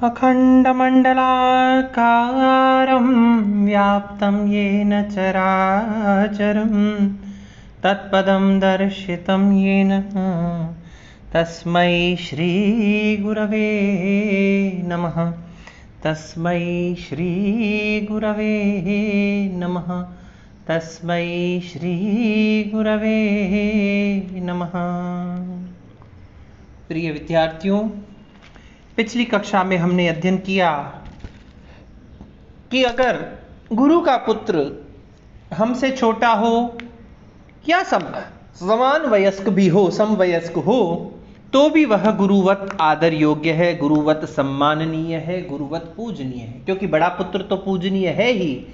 अखण्डमण्डलाकारं व्याप्तं येन चराचरं तत्पदं दर्शितं येन तस्मै श्रीगुरवे नमः। तस्मै श्रीगुरवे नमः। तस्मै श्रीगुरवे नमः। प्रिय विद्यार्थियों, पिछली कक्षा में हमने अध्ययन किया कि अगर गुरु का पुत्र हमसे छोटा हो या समान वयस्क भी हो, समवयस्क हो, तो भी वह गुरुवत आदर योग्य है, गुरुवत सम्माननीय है, गुरुवत पूजनीय है। क्योंकि बड़ा पुत्र तो पूजनीय है ही,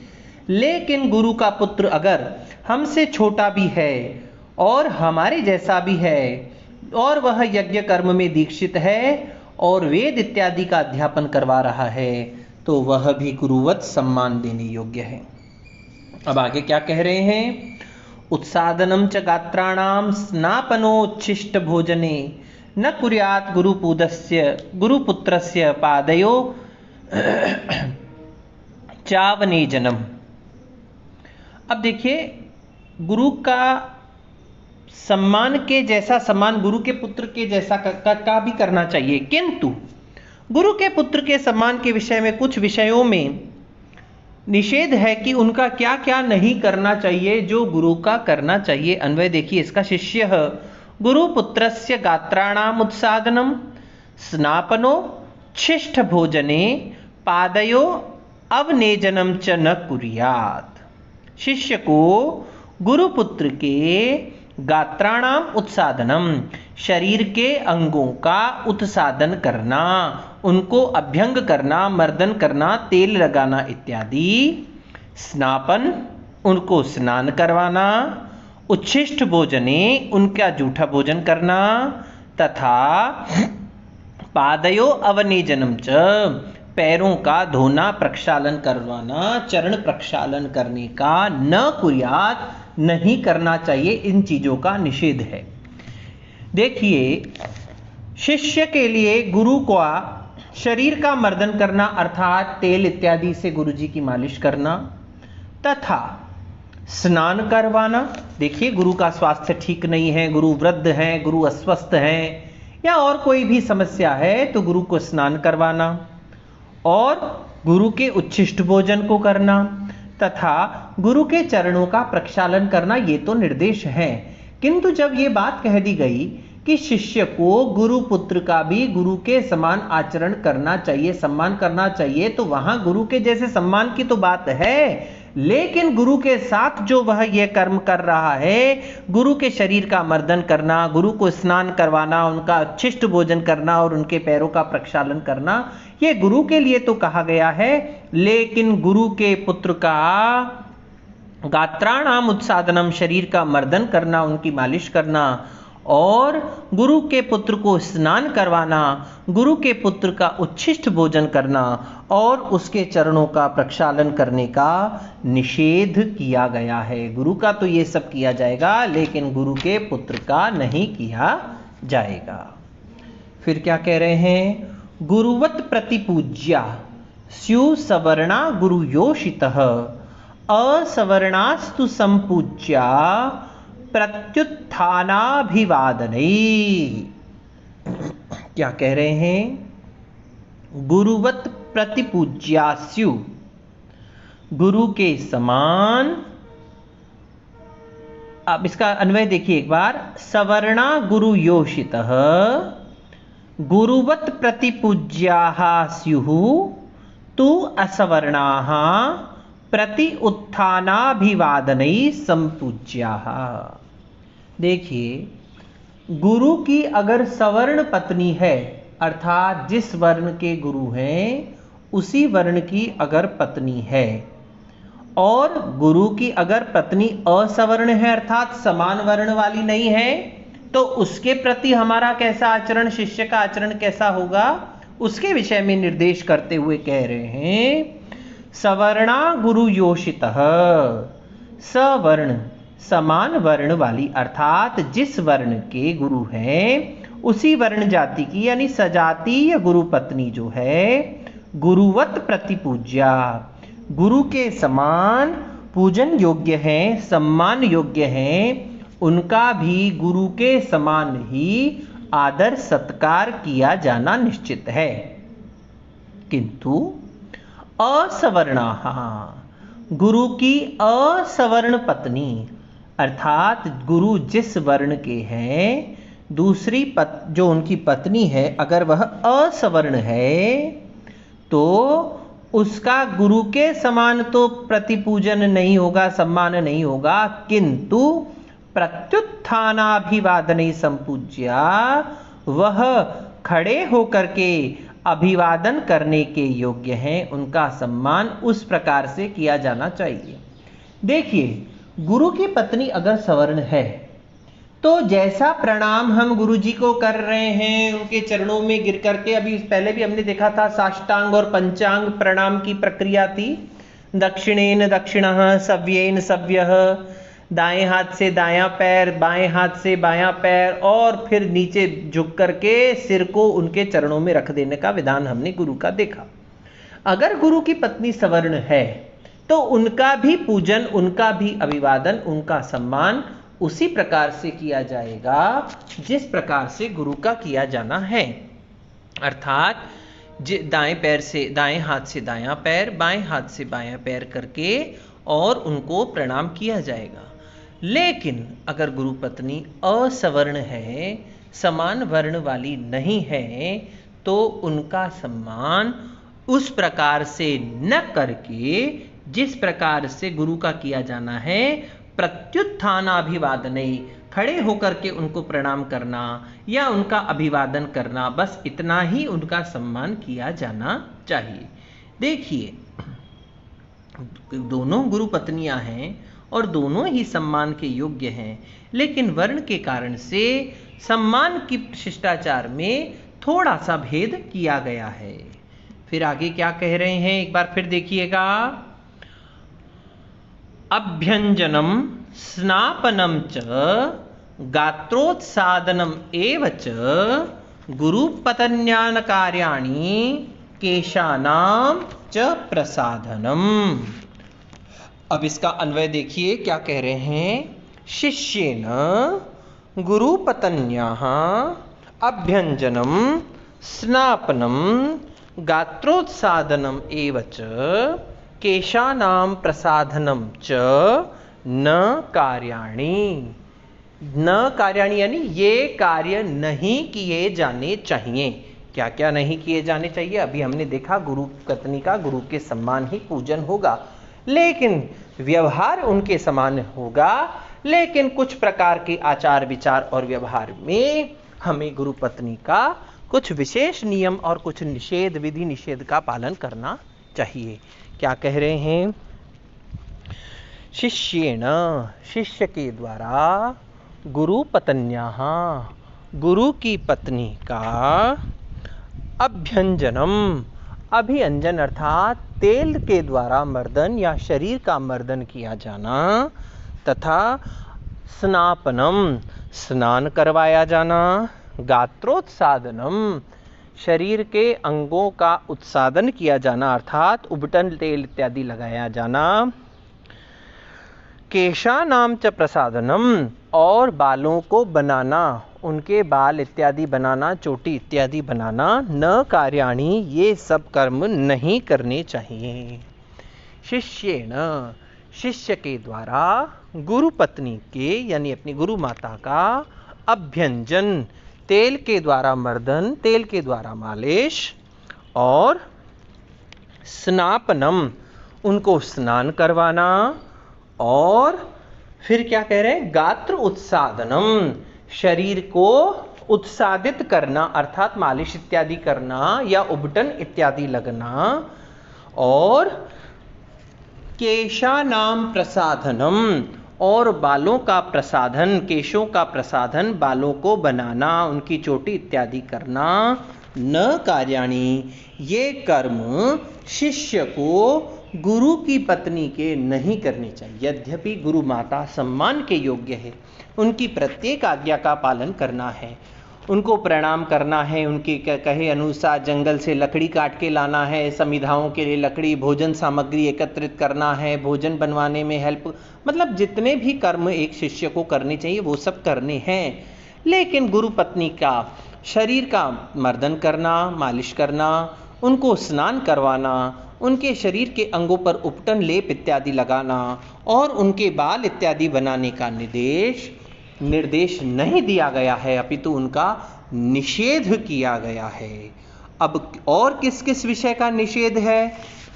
लेकिन गुरु का पुत्र अगर हमसे छोटा भी है और हमारे जैसा भी है और वह यज्ञ कर्म में दीक्षित है और वेद इत्यादि का अध्यापन करवा रहा है, तो वह भी गुरुवत सम्मान देने योग्य है। अब आगे क्या कह रहे हैं? उत्सादनम च गात्राणाम स्नापनोच्छिष्ट भोजने न कुर्यात् गुरुपुत्रस्य पादयो चावनेजनम। अब देखिए, गुरु का सम्मान के जैसा सम्मान गुरु के पुत्र के जैसा का भी करना चाहिए, किंतु गुरु के पुत्र के सम्मान के विषय में कुछ विषयों में निषेध है कि उनका क्या क्या नहीं करना चाहिए जो गुरु का करना चाहिए। अन्वय देखिए इसका। शिष्य गुरुपुत्रस्य गात्राणाम उत्सादनम स्नापनो छिष्ठ भोजने पादयो अवनेजनम च न कुर्यात्। शिष्य को गुरुपुत्र के गात्राणाम उत्सादनम, शरीर के अंगों का उत्सादन करना, उनको अभ्यंग करना, मर्दन करना, तेल लगाना इत्यादि, स्नापन, उनको स्नान करवाना, उच्छिष्ट भोजने, उनका जूठा भोजन करना, तथा पादयो अवनेजनम च, पैरों का धोना, प्रक्षालन करवाना, चरण प्रक्षालन करने का न कुर्यात्, नहीं करना चाहिए। इन चीजों का निषेध है। देखिए, शिष्य के लिए गुरु का शरीर का मर्दन करना अर्थात तेल इत्यादि से गुरुजी की मालिश करना तथा स्नान करवाना। देखिए, गुरु का स्वास्थ्य ठीक नहीं है, गुरु वृद्ध हैं, गुरु अस्वस्थ हैं या और कोई भी समस्या है, तो गुरु को स्नान करवाना और गुरु के उच्छिष्ट भोजन को करना तथा गुरु के चरणों का प्रक्षालन करना, ये तो निर्देश है। किंतु जब ये बात कह दी गई कि शिष्य को गुरु पुत्र का भी गुरु के समान आचरण करना चाहिए, सम्मान करना चाहिए, तो वहां गुरु के जैसे सम्मान की तो बात है, लेकिन गुरु के साथ जो वह यह कर्म कर रहा है, गुरु के शरीर का मर्दन करना, गुरु को स्नान करवाना, उनका उच्छिष्ट भोजन करना और उनके पैरों का प्रक्षालन करना, ये गुरु के लिए तो कहा गया है, लेकिन गुरु के पुत्र का गात्राणाम उत्सादनम, शरीर का मर्दन करना, उनकी मालिश करना और गुरु के पुत्र को स्नान करवाना, गुरु के पुत्र का उच्छिष्ट भोजन करना और उसके चरणों का प्रक्षालन करने का निषेध किया गया है। गुरु का तो ये सब किया जाएगा, लेकिन गुरु के पुत्र का नहीं किया जाएगा। फिर क्या कह रहे हैं? गुरुवत प्रतिपूज्या स्यु सवर्णा गुरु योषितः असवर्णास्तु संपूज्या प्रत्युत्थानाभिवादने। क्या कह रहे हैं? गुरुवत प्रतिपूज्यास्यु, गुरु के समान। अब इसका अन्वय देखिए एक बार। सवर्णा गुरु योषितः गुरुवत प्रतिपूज्याः स्युः तु असवर्णाः प्रति उत्थानाभिवादने संपूज्याः। देखिए, गुरु की अगर सवर्ण पत्नी है, अर्थात जिस वर्ण के गुरु हैं उसी वर्ण की अगर पत्नी है, और गुरु की अगर पत्नी असवर्ण है अर्थात समान वर्ण वाली नहीं है, तो उसके प्रति हमारा कैसा आचरण, शिष्य का आचरण कैसा होगा, उसके विषय में निर्देश करते हुए कह रहे हैं सवर्णा गुरु योषितः। सवर्ण समान वर्ण वाली, अर्थात जिस वर्ण के गुरु हैं उसी वर्ण जाति की यानी सजातीय गुरु पत्नी जो है गुरुवत प्रतिपूज्या, गुरु के समान पूजन योग्य है, सम्मान योग्य है, उनका भी गुरु के समान ही आदर सत्कार किया जाना निश्चित है। किंतु असवर्णाः, गुरु की असवर्ण पत्नी अर्थात गुरु जिस वर्ण के हैं दूसरी जो उनकी पत्नी है अगर वह असवर्ण है तो उसका गुरु के समान तो प्रतिपूजन नहीं होगा, सम्मान नहीं होगा, किंतु प्रत्युत्थानाभिवादने संपूज्या, वह खड़े होकर के अभिवादन करने के योग्य हैं, उनका सम्मान उस प्रकार से किया जाना चाहिए। देखिए, गुरु की पत्नी अगर सवर्ण है तो जैसा प्रणाम हम गुरु जी को कर रहे हैं उनके चरणों में गिर करके, अभी पहले भी हमने देखा था साष्टांग और पंचांग प्रणाम की प्रक्रिया थी। दक्षिणेन दक्षिणः, सव्येन सव्यः, दाएं हाथ से दायां पैर, बाएं हाथ से बायां पैर, और फिर नीचे झुक करके सिर को उनके चरणों में रख देने का विधान हमने गुरु का देखा। अगर गुरु की पत्नी सवर्ण है तो उनका भी पूजन, उनका भी अभिवादन, उनका सम्मान उसी प्रकार से किया जाएगा जिस प्रकार से गुरु का किया जाना है, अर्थात दाएं पैर से दाएं हाथ से दायां पैर, बाएं हाथ से बायां पैर करके और उनको प्रणाम किया जाएगा। लेकिन अगर गुरु पत्नी असवर्ण है, समान वर्ण वाली नहीं है, तो उनका सम्मान उस प्रकार से न करके जिस प्रकार से गुरु का किया जाना है, प्रत्युत्थानाभिवादने, खड़े होकर के उनको प्रणाम करना या उनका अभिवादन करना, बस इतना ही उनका सम्मान किया जाना चाहिए। देखिए, दोनों गुरु पत्नियां हैं और दोनों ही सम्मान के योग्य हैं, लेकिन वर्ण के कारण से सम्मान की शिष्टाचार में थोड़ा सा भेद किया गया है। फिर आगे क्या कह रहे हैं एक बार फिर देखिएगा। अभ्यंजनम स्नापनम च गात्रोत्सादनम एव च गुरुपत्न्यान कार्याणि केशानाम च प्रसाधनम। अब इसका अन्वय देखिए क्या कह रहे हैं। शिष्येन गुरुपत्न्याः अभ्यंजनम स्नापनम गात्रोत्सादनम एव च केशानाम प्रसाधनम च न कार्याणि। न कार्याणि यानी ये कार्य नहीं किए जाने चाहिए। क्या क्या नहीं किए जाने चाहिए? अभी हमने देखा गुरु पत्नी का गुरु के सम्मान ही पूजन होगा, लेकिन व्यवहार उनके समान होगा, लेकिन कुछ प्रकार के आचार विचार और व्यवहार में हमें गुरु पत्नी का कुछ विशेष नियम और कुछ निषेध, विधि निषेध का पालन करना चाहिए। क्या कह रहे हैं? शिष्येण, शिष्य के द्वारा, गुरु पत्न्याः, गुरु की पत्नी का, अभ्यंजनम, अभिअंजन अर्थात तेल के द्वारा मर्दन या शरीर का मर्दन किया जाना, तथा स्नापनम, स्नान करवाया जाना, गात्रोत्सादनम, शरीर के अंगों का उत्सादन किया जाना अर्थात उबटन तेल इत्यादि लगाया जाना, केशानाम च प्रसादनम, और बालों को बनाना, उनके बाल इत्यादि बनाना, चोटी इत्यादि बनाना, न कार्याणि, ये सब कर्म नहीं करने चाहिए। शिष्येण, शिष्य के द्वारा, गुरु पत्नी के यानी अपनी गुरु माता का, अभ्यंजन, तेल के द्वारा मर्दन, तेल के द्वारा मालिश, और स्नापनम, उनको स्नान करवाना, और फिर क्या कह रहे हैं? गात्र उत्सादनम, शरीर को उत्सादित करना अर्थात मालिश इत्यादि करना या उबटन इत्यादि लगना, और केशानाम प्रसाधनम, और बालों का प्रसाधन, केशों का प्रसाधन, बालों को बनाना, उनकी चोटी इत्यादि करना, न कार्याणि, ये कर्म शिष्य को गुरु की पत्नी के नहीं करने चाहिए। यद्यपि गुरु माता सम्मान के योग्य है, उनकी प्रत्येक आज्ञा का पालन करना है, उनको प्रणाम करना है, उनके कहे अनुसार जंगल से लकड़ी काट के लाना है, समिधाओं के लिए लकड़ी, भोजन सामग्री एकत्रित करना है, भोजन बनवाने में हेल्प, मतलब जितने भी कर्म एक शिष्य को करने चाहिए वो सब करने हैं। लेकिन गुरु पत्नी का शरीर का मर्दन करना, मालिश करना, उनको स्नान करवाना, उनके शरीर के अंगों पर उपटन लेप इत्यादि लगाना और उनके बाल इत्यादि बनाने का निर्देश नहीं दिया गया है, अपितु उनका निषेध किया गया है। अब और किस किस विषय का निषेध है,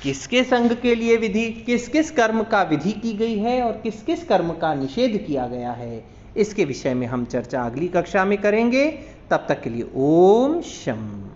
किसके संग के लिए विधि, किस किस कर्म का विधि की गई है और किस किस कर्म का निषेध किया गया है, इसके विषय में हम चर्चा अगली कक्षा में करेंगे। तब तक के लिए ओम शम।